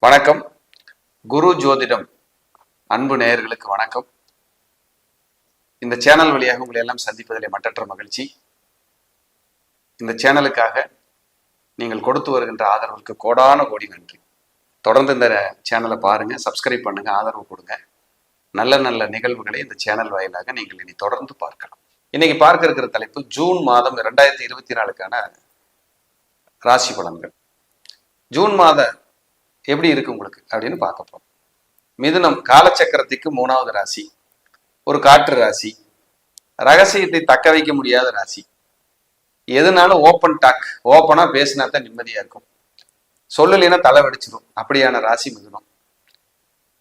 வணக்கம். குரு ஜோதிடம் அன்பு நேயர்களுக்கு வணக்கம். இந்த சேனல் வழியாக உங்களை எல்லாம் சந்திப்பதிலே மட்டற்ற மகிழ்ச்சி. இந்த சேனலுக்காக நீங்கள் கொடுத்து வருகின்ற ஆதரவுக்கு கோடான கோடி நன்றி. தொடர்ந்து இந்த சேனலை பாருங்க, சப்ஸ்கிரைப் பண்ணுங்க, ஆதரவு கொடுங்க. நல்ல நல்ல நிகழ்வுகளை இந்த சேனல் வாயிலாக நீங்கள் இனி தொடர்ந்து பார்க்கலாம். இன்னைக்கு பார்க்க இருக்கிற தலைப்பு ஜூன் மாதம் 2024க்கான ராசி பலன்கள். ஜூன் மாத எப்படி இருக்கு உங்களுக்கு அப்படின்னு பார்க்க போறோம். மிதுனம் காலச்சக்கரத்துக்கு 3வது ராசி, ஒரு காற்று ராசி, ரகசியத்தை தக்க வைக்க முடியாத ராசி. எதுனாலும் ஓப்பன் டாக், ஓப்பனா பேசினா தான் நிம்மதியா இருக்கும். சொல்லலைன்னா தலை வெடிச்சிடும். அப்படியான ராசி மிதுனம்.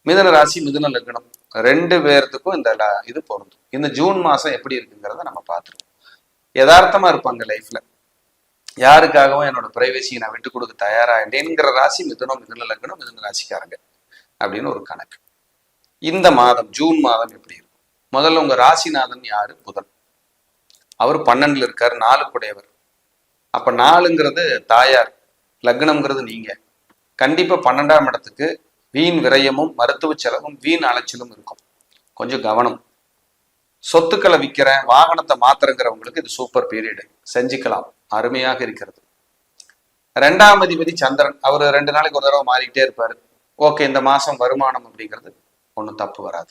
மிதுன ராசி, மிதுன லக்னம், ரெண்டு பேர்த்துக்கும் இந்த இது பொருந்தும். இந்த ஜூன் மாசம் எப்படி இருக்குங்கிறத நம்ம பார்த்துருவோம். யதார்த்தமா இருப்பாங்க லைஃப்ல. யாருக்காகவும் என்னோட பிரைவசியை நான் விட்டு கொடுக்க தயாரா இல்லைங்கிற ராசி மிதுனம், மிதுன லக்னம், மிதுன ராசிக்காரங்க அப்படின்னு ஒரு கணக்கு. இந்த மாதம் ஜூன் மாதம் எப்படி இருக்கும்? முதல்ல உங்க ராசிநாதன் யாரு? புதன். அவர் 12ல இருக்காரு, 4 குடையவர். அப்ப 4ங்கிறது தாயார், லக்னம்ங்கிறது நீங்க. கண்டிப்பா 12ஆம் இடத்துக்கு வீண் விரயமும் மருத்துவ செலவும் வீண் அலைச்சலும் இருக்கும். கொஞ்சம் கவனம். சொத்துக்களை விற்கிறேன், வாகனத்தை மாத்திரங்கிறவங்களுக்கு இது சூப்பர் பீரியடு, செஞ்சுக்கலாம், அருமையாக இருக்கிறது. 2ஆம் அதிபதி சந்திரன், அவர் 2 நாளைக்கு ஒரு தடவை மாறிக்கிட்டே இருப்பாரு. ஓகே, இந்த மாசம் வருமானம் அப்படிங்கிறது ஒன்றும் தப்பு வராது.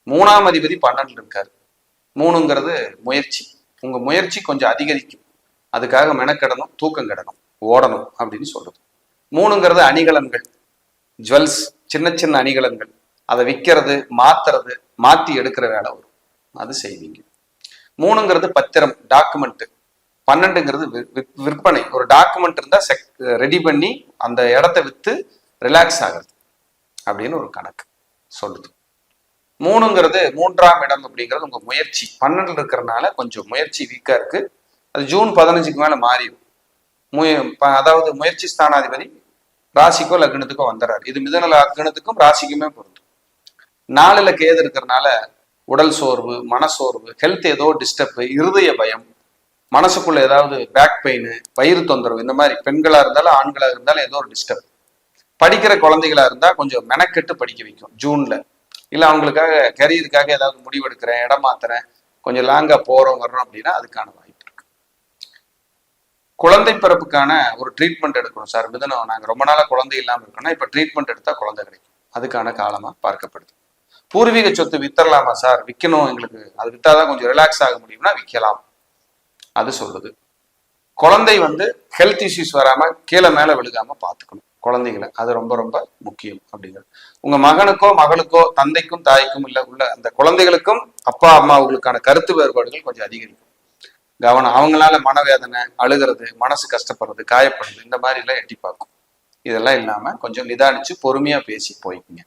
3ஆம் அதிபதி 12ல் இருக்காரு. 3ங்கிறது முயற்சி. உங்க முயற்சி கொஞ்சம் அதிகரிக்கும். அதுக்காக மெனக்கெடணும், தூக்கம் கெடணும், ஓடணும் அப்படின்னு சொல்லுது. 3ங்கிறது அணிகலன்கள், ஜுவல்ஸ், சின்ன சின்ன அணிகலன்கள். அதை விற்கிறது, மாத்துறது, மாத்தி எடுக்கிற வேலை வரும், அது செய்வீங்க. 3ங்கிறது பத்திரம், டாக்குமெண்ட். 12ங்கிறது விற்பனை. ஒரு டாக்குமெண்ட் இருந்தா ரெடி பண்ணி அந்த இடத்த வித்து ரிலாக்ஸ் ஆகுறது அப்படின்னு ஒரு கணக்கு சொல்லுது. 3ங்கிறது 3ஆம் இடம் அப்படிங்கிறது உங்க முயற்சி. 12ல் இருக்கிறதுனால கொஞ்சம் முயற்சி வீக்கா இருக்கு. அது ஜூன் 15க்கு மேல மாறிடும். அதாவது முயற்சி ஸ்தானாதிபதி ராசிக்கோ லக்னத்துக்கோ வந்துடுறாரு. இது மிதுன லக்னத்துக்கும் ராசிக்குமே பொருந்தும். 4ல் கேது இருக்கிறதுனால உடல் சோர்வு, மனசோர்வு, ஹெல்த் ஏதோ டிஸ்டர்ப், இருதய பயம், மனசுக்குள்ள ஏதாவது பேக் பெயின், வயிறு தொந்தரவு, இந்த மாதிரி பெண்களா இருந்தாலும் ஆண்களா இருந்தாலும் ஏதோ ஒரு டிஸ்டர்ப். படிக்கிற குழந்தைகளா இருந்தா கொஞ்சம் மெனக்கெட்டு படிக்க வைக்கும் ஜூன்ல. இல்ல அவங்களுக்காக கரியருக்காக ஏதாவது முடிவெடுக்கிறேன், இடம் மாத்துறேன், கொஞ்சம் லாங்கா போறோம் வர்றோம் அப்படின்னா அதுக்கான வாய்ப்பு இருக்கு. குழந்தை பிறப்புக்கான ஒரு ட்ரீட்மெண்ட் எடுக்கணும் சார். மிதுனம், நாங்க ரொம்ப நாளா குழந்தை இல்லாம இருக்கோம்னா இப்ப ட்ரீட்மெண்ட் எடுத்தா குழந்தை கிடைக்கும். அதுக்கான காலமா பார்க்கப்படுது. பூர்வீக சொத்து வித்தரலாமா சார்? விற்கணும், எங்களுக்கு அது வித்தாதான் கொஞ்சம் ரிலாக்ஸ் ஆக முடியும்னா விற்கலாம், அது சொல்லுது. குழந்தை ஹெல்த் இஷ்யூஸ் வராம கீழே மேல விழுகாம பாத்துக்கணும் குழந்தைகளை, அது ரொம்ப ரொம்ப முக்கியம் அப்படிங்கிறது. உங்க மகனுக்கோ மகளுக்கோ தந்தைக்கும் தாய்க்கும் உள்ள அந்த குழந்தைகளுக்கும் அப்பா அம்மாவுகளுக்கான கருத்து வேறுபாடுகள் கொஞ்சம் அதிகரிக்கும். கவனம். அவங்களால மனவேதனை, அழுகிறது, மனசு கஷ்டப்படுறது, காயப்படுறது, இந்த மாதிரி எல்லாம் எட்டி பார்க்கும். இதெல்லாம் இல்லாம கொஞ்சம் நிதானிச்சு பொறுமையா பேசி போய்க்குங்க.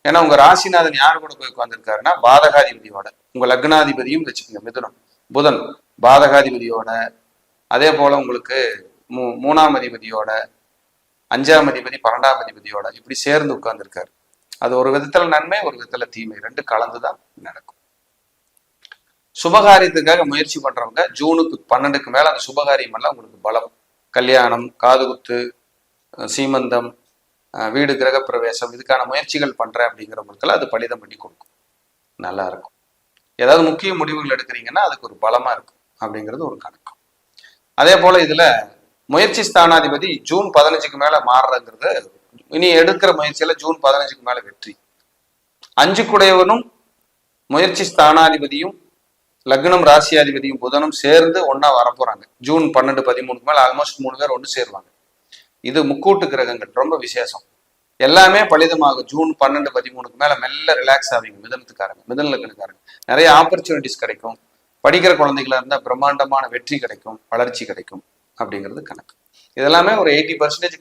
ஏன்னா உங்க ராசிநாதன் யாரு கூட போய் உட்கார்ந்துருக்காருன்னா பாதகாதிபதியோட. உங்க லக்னாதிபதியும் வச்சுக்கோங்க மிதுனம், புதன் பாதகாதிபதியோட, அதே போல உங்களுக்கு 3ஆம் அதிபதியோட, 5ஆம் அதிபதி 12ஆம் அதிபதியோட இப்படி சேர்ந்து உட்கார்ந்துருக்காரு. அது ஒரு விதத்துல நன்மை, ஒரு விதத்துல தீமை, ரெண்டு கலந்துதான் நடக்கும். சுபகாரியத்துக்காக முயற்சி பண்றவங்க ஜூனுக்கு 12க்கு மேல அந்த சுபகாரியம் எல்லாம் உங்களுக்கு பலம். கல்யாணம், காதுகுத்து, சீமந்தம், வீடு கிரக பிரவேசம், இதுக்கான முயற்சிகள் பண்றேன் அப்படிங்கிறவங்களுக்கெல்லாம் அது பலிதம் பண்ணி கொடுக்கும், நல்லா இருக்கும். ஏதாவது முக்கிய முடிவுகள் எடுக்கிறீங்கன்னா அதுக்கு ஒரு பலமா இருக்கும் அப்படிங்கிறது ஒரு கணக்கு. அதே போல இதுல முயற்சி ஸ்தானாதிபதி ஜூன் 15க்கு மேல மாறுறதுங்கிறது, இனி எடுக்கிற முயற்சியில ஜூன் 15க்கு மேல வெற்றி. 5 குடையவனும் முயற்சி ஸ்தானாதிபதியும் லக்னம் ராசியாதிபதியும் புதனும் சேர்ந்து ஒன்னா வரப்போறாங்க. ஜூன் 12, 13க்கு மேல ஆல்மோஸ்ட் 3 பேர் ஒன்று சேருவாங்க. இது முக்கூட்டு கிரகங்கள், ரொம்ப விசேஷம். எல்லாமே பலிதமாகும். ஜூன் 12, 13க்கு மேல மெல்ல ரிலாக்ஸ் ஆவீங்க மிதனத்துக்காரங்க, மிதன லக்னக்காரங்க. நிறைய ஆப்பர்ச்சுனிட்டிஸ் கிடைக்கும். படிக்கிற குழந்தைகளா இருந்தா பிரம்மாண்டமான வெற்றி கிடைக்கும், வளர்ச்சி கிடைக்கும் அப்படிங்கிறது கணக்கு. இதெல்லாமே ஒரு 80%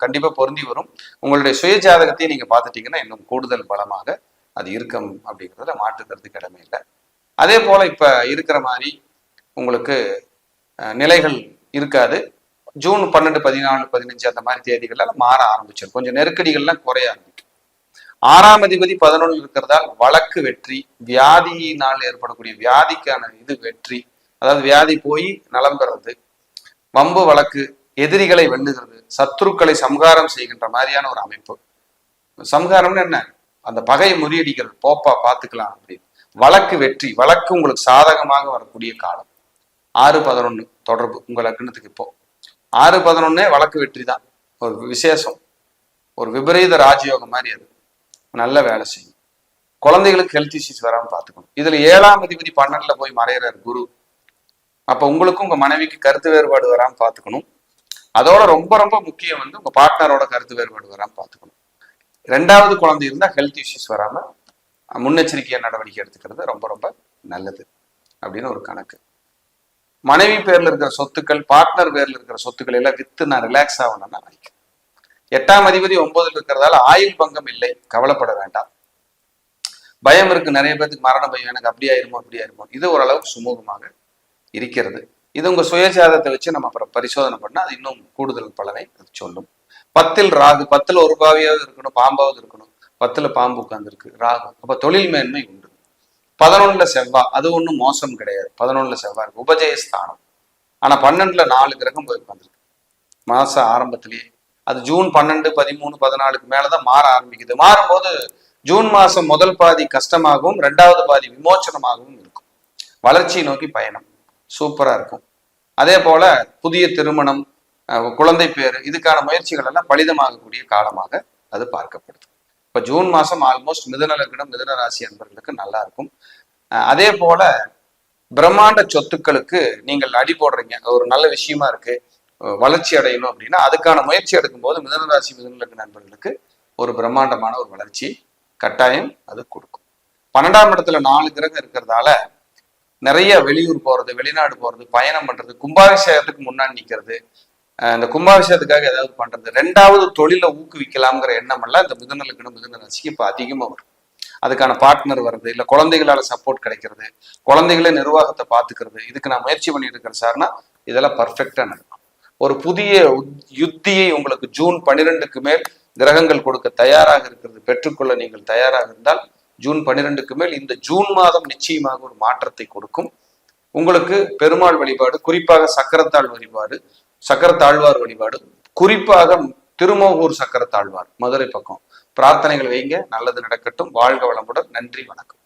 கண்டிப்பா பொருந்தி வரும். உங்களுடைய சுய ஜாதகத்தையும் நீங்க பார்த்துட்டீங்கன்னா இன்னும் கூடுதல் பலமாக அது இருக்கும் அப்படிங்கிறதுல மாற்றுக்கிறதுக்கு இடமே இல்லை. அதே போல இப்ப இருக்கிற மாதிரி உங்களுக்கு நிலைகள் இருக்காது. ஜூன் 12, 14, 15 அந்த மாதிரி தேதிகள்ல மாற ஆரம்பிச்சிடும். கொஞ்சம் நெருக்கடிகள்லாம் குறைய ஆரம்பிக்கும். 6ஆம் அதிபதி 11 இருக்கிறதால் வழக்கு வெற்றி, வியாதியினால் ஏற்படக்கூடிய வியாதிக்கான இது வெற்றி, அதாவது வியாதி போய் நலம் பெறது, வம்பு வழக்கு எதிரிகளை வெல்லுகிறது, சத்துருக்களை சம்ஹாரம் செய்கின்ற மாதிரியான ஒரு அமைப்பு. சம்ஹாரம்னு என்ன? அந்த பகையை முறியடிக்கிறது. போப்பா பார்த்துக்கலாம் அப்படின்னு. வழக்கு வெற்றி, வழக்கு உங்களுக்கு சாதகமாக வரக்கூடிய காலம். 6-11 தொடர்பு உங்க லக்னத்துக்கு. இப்போ 6-11 வழக்கு வெற்றி தான். ஒரு விசேஷம், ஒரு விபரீத ராஜயோகம் மாதிரி. அது நல்ல வேலை செய்யும். குழந்தைகளுக்கு ஹெல்த் இஷ்யூஸ் வராம பார்த்துக்கணும். இதுல 7ஆம் அதிபதி 12ல போய் மறையிறார் குரு. அப்ப உங்களுக்கும் உங்க மனைவிக்கு கருத்து வேறுபாடு வராம பார்த்துக்கணும். அதோட ரொம்ப ரொம்ப முக்கியம் உங்க பார்ட்னரோட கருத்து வேறுபாடு வராம பார்த்துக்கணும். 2வது குழந்தை இருந்தா ஹெல்த் இஷ்யூஸ் வராம முன்னெச்சரிக்கை நடவடிக்கை எடுத்துக்கிறது ரொம்ப ரொம்ப நல்லது அப்படின்னு ஒரு கணக்கு. மனைவி பேர்ல இருக்கிற சொத்துக்கள், பார்ட்னர் பேர்ல இருக்கிற சொத்துக்கள் எல்லாம் வித்து நான் ரிலாக்ஸ் ஆகணும்னா நினைக்கிறேன். 8ஆம் அதிபதி 9ல் இருக்கிறதால ஆயுள் பங்கம் இல்லை, கவலைப்பட வேண்டாம். பயம் இருக்கு நிறைய பேருக்கு, மரண பயம், எனக்கு அப்படி ஆயிருமோ. இது ஓரளவுக்கு சுமூகமாக இருக்கிறது. இது உங்க சுயஜாதத்தை வச்சு நம்ம அப்புறம் பரிசோதனை பண்ணா அது இன்னும் கூடுதல் பலனை அது சொல்லும். 10ல் ராகு, 10ல் ஒரு பாவியாவது இருக்கணும், பாம்பாவது இருக்கணும். 10ல் பாம்பு உட்கார்ந்துருக்கு ராகு, அப்ப தொழில் மேன்மை உண்டு. 11ல் செவ்வாய், அது ஒன்றும் மோசம் கிடையாது. 11ல் செவ்வாய் இருக்கு, உபஜயஸ்தானம். ஆனா 12ல் 4 கிரகம் போய் உட்காந்துருக்கு மாச ஆரம்பத்திலேயே. அது ஜூன் 12, 13, 14க்கு மேலதான் மாற ஆரம்பிக்குது. மாறும்போது ஜூன் மாசம் முதல் பாதி கஷ்டமாகவும் 2வது பாதி விமோச்சனமாகவும் இருக்கும். வளர்ச்சியை நோக்கி பயணம் சூப்பரா இருக்கும். அதே போல புதிய திருமணம், குழந்தை பேரு, இதுக்கான முயற்சிகள் எல்லாம் பலிதமாகக்கூடிய காலமாக அது பார்க்கப்படுது. இப்ப ஜூன் மாசம் ஆல்மோஸ்ட் மிதுன லக்னம், மிதுன ராசி அன்பர்களுக்கு நல்லா இருக்கும். அதே போல பிரம்மாண்ட சொத்துக்களுக்கு நீங்கள் அடி போடுறீங்க, ஒரு நல்ல விஷயமா இருக்கு, வளர்ச்சி அடையணும் அப்படின்னா அதுக்கான முயற்சி எடுக்கும் போது மிதுன ராசி, மிதுன லக்ன நண்பர்களுக்கு ஒரு பிரம்மாண்டமான ஒரு வளர்ச்சி கட்டாயம் அது கொடுக்கும். 12ஆம் இடத்துல 4 கிரகம் இருக்கிறதால நிறைய வெளியூர் போறது, வெளிநாடு போறது, பயணம் பண்றது, கும்பாபிஷேகத்துக்கு முன்னாடி நிக்கிறது, இந்த கும்பாபிஷேகத்துக்காக ஏதாவது பண்றது, 2வது தொழிலை ஊக்குவிக்கலாம்ங்கிற எண்ணம் எல்லாம் இந்த மிதுன லக்னம், மிதுன ராசிக்கு இப்ப அதிகமா வரும். அதுக்கான பார்ட்னர் வருது, இல்ல குழந்தைகளால சப்போர்ட் கிடைக்கிறது, குழந்தைகளே நிர்வாகத்தை பாத்துக்கிறது, இதுக்கு நான் முயற்சி பண்ணிட்டு இருக்கிறேன் சார்னா இதெல்லாம் பர்ஃபெக்டா நடக்கும். ஒரு புதிய யுத்தியை உங்களுக்கு ஜூன் 12க்கு மேல் கிரகங்கள் கொடுக்க தயாராக இருக்கிறது. பெற்றுக்கொள்ள நீங்கள் தயாராக இருந்தால் ஜூன் 12க்கு மேல் இந்த ஜூன் மாதம் நிச்சயமாக ஒரு மாற்றத்தை கொடுக்கும். உங்களுக்கு பெருமாள் வழிபாடு, குறிப்பாக சக்கரத்தாழ்வார் வழிபாடு, குறிப்பாக திருமோகூர் சக்கரத்தாழ்வார் மதுரை பக்கம் பிரார்த்தனைகள் வைங்க. நல்லது நடக்கட்டும். வாழ்க வளமுடன். நன்றி, வணக்கம்.